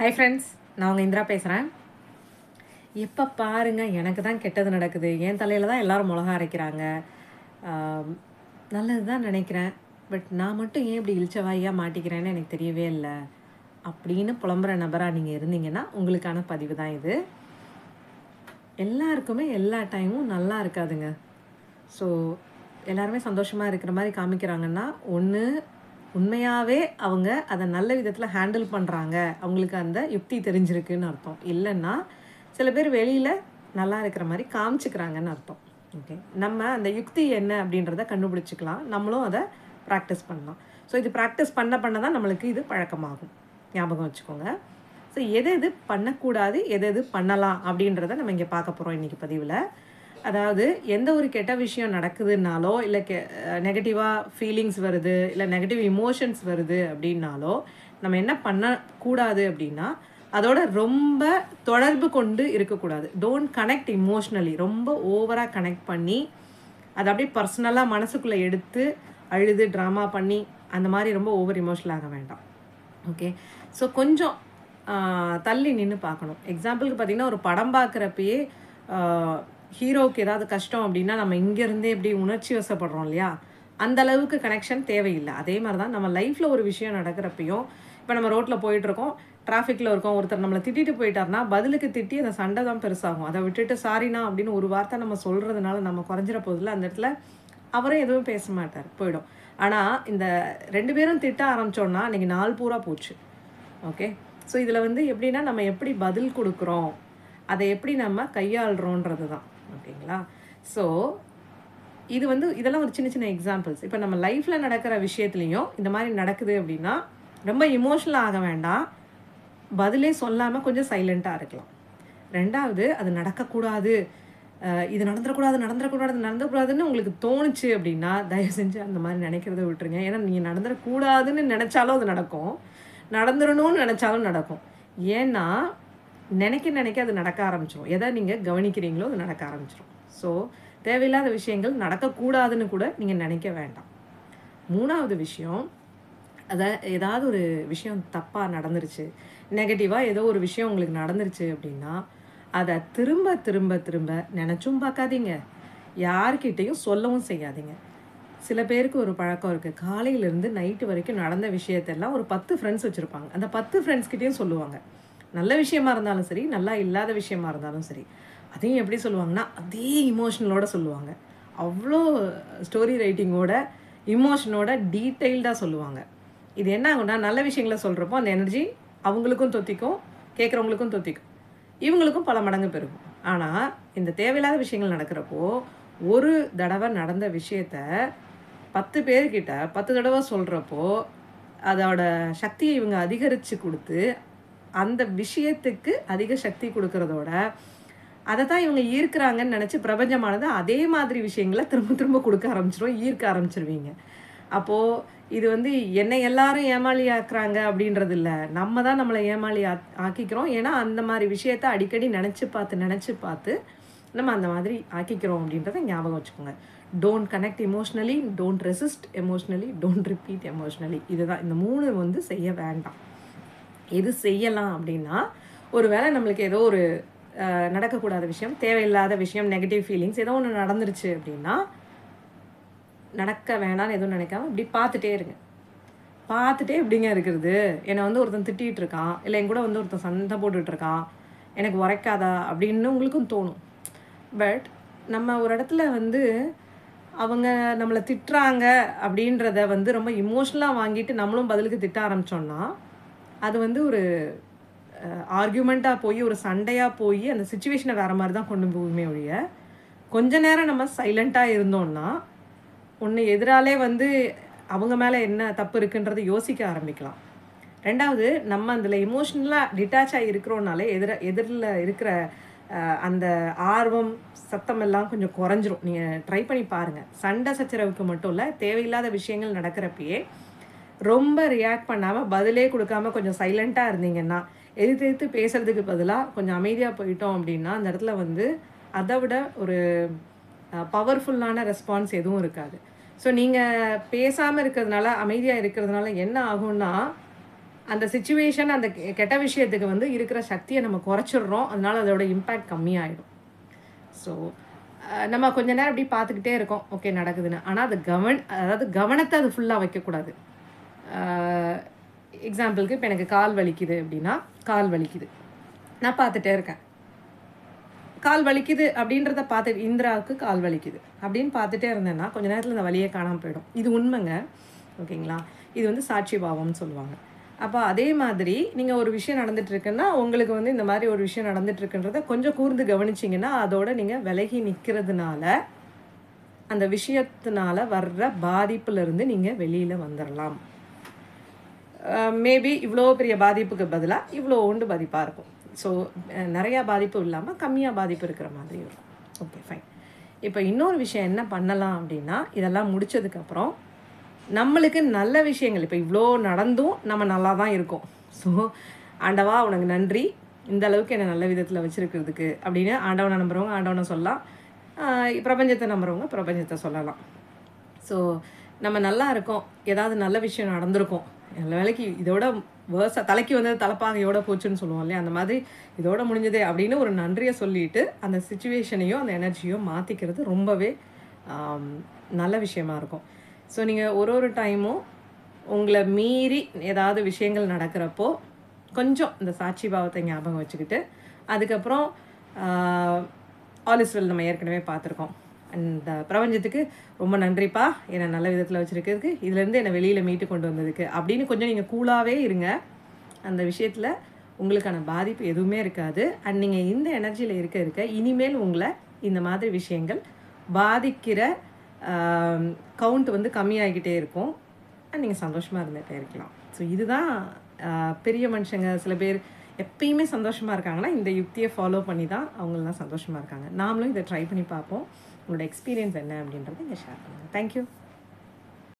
Hi friends, நான் உங்கள் இந்திரா பேசுகிறேன். எப்போ பாருங்க எனக்கு தான் கெட்டது நடக்குது, என் தலையில் தான் எல்லோரும் மிளகா அரைக்கிறாங்க, நல்லது தான் நினைக்கிறேன், பட் நான் மட்டும் ஏன் இப்படி இழிச்சவாயாக மாட்டிக்கிறேன்னு எனக்கு தெரியவே இல்லை அப்படின்னு புலம்புற நபராக நீங்கள் இருந்தீங்கன்னா உங்களுக்கான பதிவு தான் இது. எல்லாருக்குமே எல்லா டைமும் நல்லா இருக்காதுங்க. ஸோ எல்லாருமே சந்தோஷமாக இருக்கிற மாதிரி காமிக்கிறாங்கன்னா ஒன்று உண்மையாகவே அவங்க அதை நல்ல விதத்தில் ஹேண்டில் பண்ணுறாங்க, அவங்களுக்கு அந்த யுக்தி தெரிஞ்சிருக்குன்னு அர்த்தம். இல்லைன்னா சில பேர் வெளியில் நல்லா இருக்கிற மாதிரி காமிச்சிக்கிறாங்கன்னு அர்த்தம். ஓகே, நம்ம அந்த யுக்தி என்ன அப்படின்றத கண்டுபிடிச்சிக்கலாம், நம்மளும் அதை ப்ராக்டிஸ் பண்ணலாம். ஸோ இது ப்ராக்டிஸ் பண்ண தான் நம்மளுக்கு இது பழக்கமாகும், ஞாபகம் வச்சுக்கோங்க. ஸோ எது பண்ணக்கூடாது, எது பண்ணலாம் அப்படின்றத நம்ம இங்கே பார்க்க போகிறோம் இன்றைக்கி பதிவில். அதாவது எந்த ஒரு கெட்ட விஷயம் நடக்குதுன்னாலோ, இல்லை நெகட்டிவாக ஃபீலிங்ஸ் வருது, இல்லை நெகட்டிவ் இமோஷன்ஸ் வருது அப்படின்னாலோ நம்ம என்ன பண்ணக்கூடாது அப்படின்னா அதோட ரொம்ப தொடர்பு கொண்டு இருக்கக்கூடாது. Don't connect emotionally. ரொம்ப ஓவராக கனெக்ட் பண்ணி அதை அப்படியே பர்சனலாக மனசுக்குள்ளே எடுத்து அழுது ட்ராமா பண்ணி அந்த மாதிரி ரொம்ப ஓவர் இமோஷனல் ஆக வேண்டாம். ஓகே, ஸோ கொஞ்சம் தள்ளி நின்று பார்க்கணும். எக்ஸாம்பிளுக்கு பார்த்திங்கன்னா, ஒரு படம் பார்க்குறப்பயே ஹீரோவுக்கு ஏதாவது கஷ்டம் அப்படின்னா நம்ம இங்கேருந்தே எப்படி உணர்ச்சி வசப்படுறோம் இல்லையா, அந்த அளவுக்கு கனெக்ஷன் தேவையில்லை. அதே மாதிரி தான் நம்ம லைஃப்பில் ஒரு விஷயம் நடக்கிறப்பையும், இப்போ நம்ம ரோட்டில் போயிட்டுருக்கோம், டிராஃபிக்கில் இருக்கோம், ஒருத்தர் நம்மளை திட்டிட்டு போயிட்டார்னா பதிலுக்கு திட்டி அந்த சண்டை தான் பெருசாகும். அதை விட்டுட்டு சாரிண்ணா அப்படின்னு ஒரு வார்த்தை நம்ம சொல்கிறதுனால நம்ம குறைஞ்சிட போதில்லை. அந்த இடத்துல அவரும் எதுவும் பேச மாட்டார், போயிடும். ஆனால் இந்த 2 பேரும் திட்ட ஆரம்பித்தோன்னா அன்றைக்கி நாள் பூரா போச்சு. ஓகே, ஸோ இதில் எப்படின்னா நம்ம எப்படி பதில் கொடுக்குறோம், அதை எப்படி நம்ம கையாளுறோன்றது தான். ஓகேங்களா? ஸோ இது இதெல்லாம் ஒரு சின்ன சின்ன எக்ஸாம்பிள்ஸ். இப்போ நம்ம லைஃப்பில் நடக்கிற விஷயத்துலையும் இந்த மாதிரி நடக்குது அப்படின்னா ரொம்ப இமோஷனல் ஆக வேண்டாம், பதிலே சொல்லாமல் கொஞ்சம் சைலண்ட்டாக இருக்கலாம். ரெண்டாவது, அது நடக்கக்கூடாது, இது நடந்துடக்கூடாதுன்னு உங்களுக்கு தோணுச்சு அப்படின்னா தயவு செஞ்சு அந்த மாதிரி நினைக்கிறத விட்டுருங்க. ஏன்னா நீங்கள் நடந்துடக்கூடாதுன்னு நினச்சாலும் அது நடக்கும், நடந்துடணும்னு நினச்சாலும் நடக்கும். ஏன்னா நினைக்க அது நடக்க ஆரம்பிச்சிடும். எதை நீங்கள் கவனிக்கிறீங்களோ அது நடக்க ஆரம்பிச்சிடும். ஸோ தேவையில்லாத விஷயங்கள் நடக்கக்கூடாதுன்னு கூட நீங்கள் நினைக்க வேண்டாம். 3வது விஷயம், ஏதாவது ஒரு விஷயம் தப்பாக நடந்துருச்சு, நெகட்டிவாக ஏதோ ஒரு விஷயம் உங்களுக்கு நடந்துருச்சு அப்படின்னா அதை திரும்ப திரும்ப திரும்ப நினச்சும் பார்க்காதீங்க, யார்கிட்டையும் சொல்லவும் செய்யாதீங்க. சில பேருக்கு ஒரு பழக்கம் இருக்குது, காலையிலேருந்து நைட்டு வரைக்கும் நடந்த விஷயத்தெல்லாம் ஒரு 10 ஃப்ரெண்ட்ஸ் வச்சுருப்பாங்க. அந்த 10 ஃப்ரெண்ட்ஸ்கிட்டையும் சொல்லுவாங்க. நல்ல விஷயமா இருந்தாலும் சரி, நல்லா இல்லாத விஷயமா இருந்தாலும் சரி. அதையும் எப்படி சொல்லுவாங்கன்னா அதே இமோஷனலோட சொல்லுவாங்க. அவ்வளோ ஸ்டோரி ரைட்டிங்கோட இமோஷனோட டீட்டெயில்டாக சொல்லுவாங்க. இது என்ன ஆகும்னா, நல்ல விஷயங்களை சொல்கிறப்போ அந்த எனர்ஜி அவங்களுக்கும் தொத்திக்கும், கேட்குறவங்களுக்கும் தொத்திக்கும், இவங்களுக்கும் பல மடங்கு பெருகும். ஆனால் இந்த தேவையில்லாத விஷயங்கள் நடக்கிறப்போ ஒரு தடவை நடந்த விஷயத்த 10 பேர்கிட்ட 10 தடவை சொல்கிறப்போ அதோட சக்தியை இவங்க அதிகரித்து கொடுத்து அந்த விஷயத்துக்கு அதிக சக்தி கொடுக்கறதோட அதை தான் இவங்க ஈர்க்கிறாங்கன்னு நினச்சி பிரபஞ்சமானது அதே மாதிரி விஷயங்களை திரும்ப திரும்ப கொடுக்க ஆரம்பிச்சிடும், ஈர்க்க ஆரம்பிச்சிருவீங்க. அப்போது இது என்னை எல்லாரும் ஏமாளி ஆக்குறாங்க அப்படின்றது இல்லை, நம்ம தான் நம்மளை ஏமாளி ஆக்கிக்கிறோம். ஏன்னா அந்த மாதிரி விஷயத்த அடிக்கடி நினச்சி பார்த்து நம்ம அந்த மாதிரி ஆக்கிக்கிறோம் அப்படின்றத ஞாபகம் வச்சுக்கோங்க. Don't connect emotionally, don't resist emotionally, don't repeat emotionally. இதுதான் இந்த 3 செய்ய வேண்டாம். எது செய்யலாம் அப்படின்னா, ஒரு வேளை நம்மளுக்கு ஏதோ ஒரு நடக்கக்கூடாத விஷயம், தேவையில்லாத விஷயம், நெகட்டிவ் ஃபீலிங்ஸ் ஏதோ ஒன்று நடந்துருச்சு அப்படின்னா நடக்க வேணான்னு எதுவும் நினைக்காம இப்படி பார்த்துட்டே இருங்க. பார்த்துட்டே எப்படிங்க இருக்கிறது, என்னை ஒருத்தன் திட்டிகிட்டு இருக்கான், இல்லை என் கூட ஒருத்தன் சண்டை போட்டுட்ருக்கான், எனக்கு உரைக்காதா அப்படின்னு உங்களுக்கும் தோணும். பட் நம்ம ஒரு இடத்துல அவங்க நம்மளை திட்டுறாங்க அப்படின்றத ரொம்ப இமோஷ்னலாக வாங்கிட்டு நம்மளும் பதிலுக்கு திட்ட ஆரம்பித்தோன்னா அது ஒரு ஆர்கியூமெண்ட்டாக போய் ஒரு சண்டையாக போய் அந்த சுச்சுவேஷனை வேறு மாதிரி தான் கொண்டு போகுமே ஒழிய, கொஞ்ச நேரம் நம்ம சைலண்ட்டாக இருந்தோம்னா ஒன்று எதிராலே அவங்க மேலே என்ன தப்பு இருக்குன்றதை யோசிக்க ஆரம்பிக்கலாம். ரெண்டாவது, நம்ம அதில் இமோஷ்னலாக டிட்டாச்சாக இருக்கிறோன்னாலே எதிரில் இருக்கிற அந்த ஆர்வம் சத்தம் எல்லாம் கொஞ்சம் குறைஞ்சிரும். நீங்கள் ட்ரை பண்ணி பாருங்கள். சண்டை சச்சரவுக்கு மட்டும் இல்லை, தேவையில்லாத விஷயங்கள் நடக்கிறப்பயே ரொம்ப ரியாக்ட் பண்ணாமல் பதிலே கொடுக்காம கொஞ்சம் சைலண்ட்டாக இருந்தீங்கன்னா, எதிர்த்து பேசுகிறதுக்கு பதிலாக கொஞ்சம் அமைதியாக போயிட்டோம் அப்படின்னா அந்த இடத்துல அதை விட ஒரு பவர்ஃபுல்லான ரெஸ்பான்ஸ் எதுவும் இருக்காது. ஸோ நீங்கள் பேசாமல் இருக்கிறதுனால, அமைதியாக இருக்கிறதுனால என்ன ஆகும்னா அந்த சிச்சுவேஷன் அந்த கெட்ட விஷயத்துக்கு வந்து இருக்கிற சக்தியை நம்ம குறைச்சிடுறோம். அதனால அதோட இம்பேக்ட் கம்மியாயிடும். ஸோ நம்ம கொஞ்ச நேரம் இப்படி பார்த்துக்கிட்டே இருக்கோம், ஓகே நடக்குதுன்னு. ஆனால் அது அதாவது கவனத்தை அது ஃபுல்லாக வைக்கக்கூடாது. எக்ஸாம்பிளுக்கு இப்போ எனக்கு கால் வலிக்குது அப்படின்னா, கால் வலிக்குது, நான் பார்த்துட்டே இருக்கேன். கால் வலிக்குது அப்படின்றத பார்த்து இந்திராவுக்கு கால் வலிக்குது அப்படின்னு பார்த்துட்டே இருந்தேன்னா கொஞ்ச நேரத்தில் இந்த வலியே காணாமல் போயிடும். இது உண்மைங்க, ஓகேங்களா? இது வந்து சாட்சி பாவம்னு சொல்லுவாங்க. அப்போ அதே மாதிரி நீங்கள் ஒரு விஷயம் நடந்துட்டுருக்குன்னா உங்களுக்கு வந்து இந்த மாதிரி ஒரு விஷயம் நடந்துட்டுருக்குன்றத கொஞ்சம் கூர்ந்து கவனிச்சிங்கன்னா அதோட நீங்கள் விலகி நிற்கிறதுனால அந்த விஷயத்தினால வர்ற பாதிப்புலேருந்து நீங்கள் வெளியில் வந்துடலாம். மேபி இவ்வளோ பெரிய பாதிப்புக்கு பதிலாக இவ்வளோ உண்டு பாதிப்பாக இருக்கும். ஸோ நிறையா பாதிப்பு இல்லாமல் கம்மியாக பாதிப்பு இருக்கிற மாதிரி இருக்கும். Okay fine. இப்போ இன்னொரு விஷயம் என்ன பண்ணலாம் அப்படின்னா, இதெல்லாம் முடித்ததுக்கப்புறம் நம்மளுக்கு நல்ல விஷயங்கள் இப்போ இவ்வளோ நடந்தும் நம்ம நல்லா தான் இருக்கோம். ஸோ ஆண்டவா உனக்கு நன்றி, இந்த அளவுக்கு என்னை நல்ல விதத்தில் வச்சுருக்கிறதுக்கு அப்படின்னு ஆண்டவனை நம்புகிறவங்க ஆண்டவனை சொல்லலாம், பிரபஞ்சத்தை நம்புகிறவங்க பிரபஞ்சத்தை சொல்லலாம். ஸோ நம்ம நல்லா இருக்கோம், ஏதாவது நல்ல விஷயம் நடந்திருக்கும், நல்ல வேலைக்கு இதோட தலைக்கு வந்தது தலைப்பாகையோட போச்சுன்னு சொல்லுவோம் இல்லையா, அந்த மாதிரி இதோட முடிஞ்சதே அப்படின்னு ஒரு நன்றியை சொல்லிட்டு அந்த சிச்சுவேஷனையோ அந்த எனர்ஜியோ மாற்றிக்கிறது ரொம்பவே நல்ல விஷயமா இருக்கும். ஸோ நீங்கள் ஒரு டைமும் உங்களை மீறி ஏதாவது விஷயங்கள் நடக்கிறப்போ கொஞ்சம் இந்த சாட்சி பாவத்தை ஞாபகம் வச்சுக்கிட்டு அதுக்கப்புறம் ஆல் இஸ் வெல் நம்ம ஏற்கனவே பார்த்துருக்கோம். அந்த பிரபஞ்சத்துக்கு ரொம்ப நன்றிப்பா என்னை நல்ல விதத்தில் வச்சுருக்கிறதுக்கு, இதுலேருந்து என்னை வெளியில் மீட்டு கொண்டு வந்ததுக்கு அப்படின்னு கொஞ்சம் நீங்கள் கூலாகவே இருங்க. அந்த விஷயத்தில் உங்களுக்கான பாதிப்பு எதுவுமே இருக்காது. அண்ட் நீங்கள் இந்த எனர்ஜியில் இருக்க இனிமேல் உங்களை இந்த மாதிரி விஷயங்கள் பாதிக்கிற கவுண்ட் வந்து கம்மியாகிக்கிட்டே இருக்கும். அண்ட் நீங்கள் சந்தோஷமாக இருந்துகிட்டே இருக்கலாம். ஸோ இதுதான் பெரிய மனுஷங்க சில பேர் எப்பயுமே சந்தோஷமாக இருக்காங்கன்னா இந்த யுக்தியை ஃபாலோ பண்ணி தான் அவங்களாம் சந்தோஷமாக இருக்காங்க. நாமளும் இதை ட்ரை பண்ணி பார்ப்போம். உங்களோட எக்ஸ்பீரியன்ஸ் என்ன அப்படின்றத இங்கே ஷேர் பண்ணுங்கள். தேங்க்யூ.